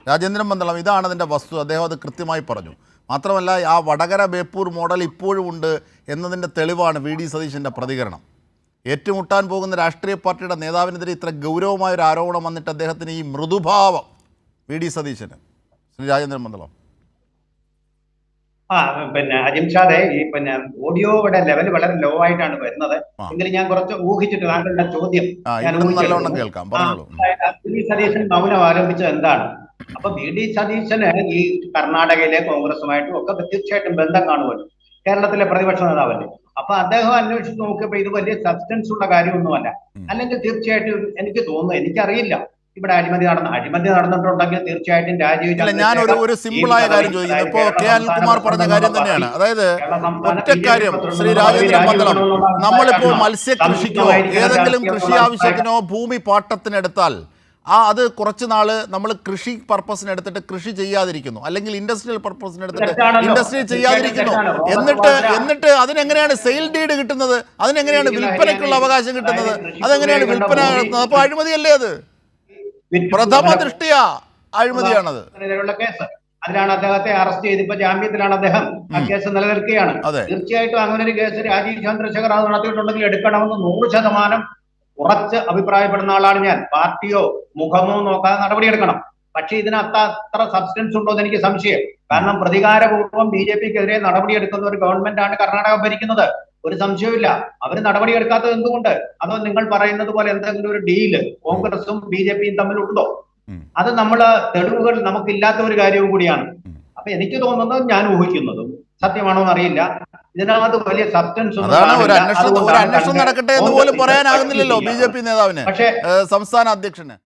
രാജേന്ദ്രൻ പന്തളം, ഇതാണ് അതിൻ്റെ വസ്തു. അദ്ദേഹം അത് കൃത്യമായി പറഞ്ഞു. മാത്രമല്ല, ആ വടകര ബേപ്പൂർ മോഡൽ ഇപ്പോഴും ഉണ്ട് എന്നതിൻ്റെ തെളിവാണ് വി.ഡി. സതീശൻ്റെ പ്രതികരണം. ഏറ്റുമുട്ടാൻ പോകുന്ന രാഷ്ട്രീയ പാർട്ടിയുടെ നേതാവിനെതിരെ ഇത്ര ഗൗരവമായൊരു ആരോപണം വന്നിട്ട് അദ്ദേഹത്തിന് ഈ മൃദുഭാവം വി.ഡി. സതീശന്. ശ്രീ രാജേന്ദ്രൻ പന്തളം. അജിംഷാദെ, ഈ ഓഡിയോയുടെ ലെവൽ വളരെ ലോ ആയിട്ടാണ് വരുന്നത്. എങ്കിലും ഞാൻ കുറച്ച് ഊഹിച്ചിട്ട് താങ്കളുടെ ചോദ്യം കേൾക്കാം. വി.ഡി. സതീശൻ മൗനം ആരംഭിച്ചത് എന്താണ്? അപ്പൊ വി.ഡി. സതീശന് ഈ കർണാടകയിലെ കോൺഗ്രസുമായിട്ടും ഒക്കെ തീർച്ചയായിട്ടും ബന്ധം കാണുമല്ലോ. കേരളത്തിലെ പ്രതിപക്ഷ നേതാവല്ലേ. അപ്പൊ അദ്ദേഹം അന്വേഷിച്ച് നോക്കിയപ്പോ ഇത് വലിയ സബ്സ്റ്റൻസ് ഉള്ള കാര്യമൊന്നുമല്ല. അല്ലെങ്കിൽ തീർച്ചയായിട്ടും എനിക്ക് തോന്നുന്നു, എനിക്കറിയില്ല, ഇവിടെ അഴിമതി നടന്നിട്ടുണ്ടെങ്കിൽ തീർച്ചയായിട്ടും രാജീവ്. ഞാൻ ഒരു സിമ്പിളായ കാര്യം ചോദിക്കുന്നു. ഇപ്പോ കെ അനിൽകുമാർ പറഞ്ഞ കാര്യം തന്നെയാണ്. അതായത് ഒറ്റ കാര്യം, ശ്രീ രാജേന്ദ്രൻ പന്തളം, നമ്മളിപ്പോ മത്സ്യകൃഷിക്കോ ഏതെങ്കിലും കൃഷി ആവശ്യത്തിനോ ഭൂമി പാട്ടത്തിനെടുത്താൽ അത് കുറച്ച് നാള് നമ്മൾ കൃഷി പർപ്പസിന് എടുത്തിട്ട് കൃഷി ചെയ്യാതിരിക്കുന്നു, അല്ലെങ്കിൽ ഇൻഡസ്ട്രിയൽ പർപ്പസിന് എടുത്തിട്ട് ഇൻഡസ്ട്രി ചെയ്യാതിരിക്കുന്നു. എന്നിട്ട് അതിനെങ്ങനെയാണ് സെയിൽ ഡീഡ് കിട്ടുന്നത്? അതിനെങ്ങനെയാണ് വിൽപ്പനയ്ക്കുള്ള അവകാശം കിട്ടുന്നത്? അതെങ്ങനെയാണ് വിൽപ്പന നടത്തുന്നത്? അപ്പൊ അഴിമതിയല്ലേ അത്? പ്രഥമ ദൃഷ്ടിയ അഴിമതിയാണത്. അതിനാണ് അദ്ദേഹത്തെ അറസ്റ്റ് ചെയ്ത് ഇപ്പൊ ജാമ്യത്തിലാണ് അദ്ദേഹം. ആ കേസ് നിലനിൽക്കുകയാണ്. തീർച്ചയായിട്ടും അങ്ങനെ ഒരു കേസ് രാജീവ് ചന്ദ്രശേഖർ അത് നടത്തിയിട്ടുണ്ടെങ്കിൽ എടുക്കണമെന്ന് 100% ഉറച്ച് അഭിപ്രായപ്പെടുന്ന ആളാണ് ഞാൻ. പാർട്ടിയോ മുഖമോ നോക്കാതെ നടപടിയെടുക്കണം. പക്ഷെ ഇതിനകത്ത് അത്ര സബ്സ്റ്റൻസ് ഉണ്ടോ എന്ന് എനിക്ക് സംശയം. കാരണം പ്രതികാരപൂർവ്വം BJP-ക്കെതിരെ നടപടിയെടുക്കുന്ന ഒരു ഗവൺമെന്റാണ് കർണാടക ഭരിക്കുന്നത്. ഒരു സംശയവുമില്ല. അവർ നടപടിയെടുക്കാത്തത് എന്തുകൊണ്ട്? അതോ നിങ്ങൾ പറയുന്നത് പോലെ എന്തെങ്കിലും ഒരു ഡീല് കോൺഗ്രസും BJP-യും തമ്മിലുണ്ടോ? അത് തെളിവുകൾ നമുക്കില്ലാത്ത ഒരു കാര്യവും കൂടിയാണ്. അപ്പൊ എനിക്ക് തോന്നുന്നത്, ഞാൻ ഊഹിക്കുന്നതും സത്യമാണോ എന്നറിയില്ല, ഇതിനകത്ത് വലിയ സബ്സ്റ്റൻസ് ഒരു അന്വേഷണം നടക്കട്ടെ എന്ന് പോലും പറയാനാകുന്നില്ലല്ലോ BJP നേതാവിന്, സംസ്ഥാന അധ്യക്ഷന്.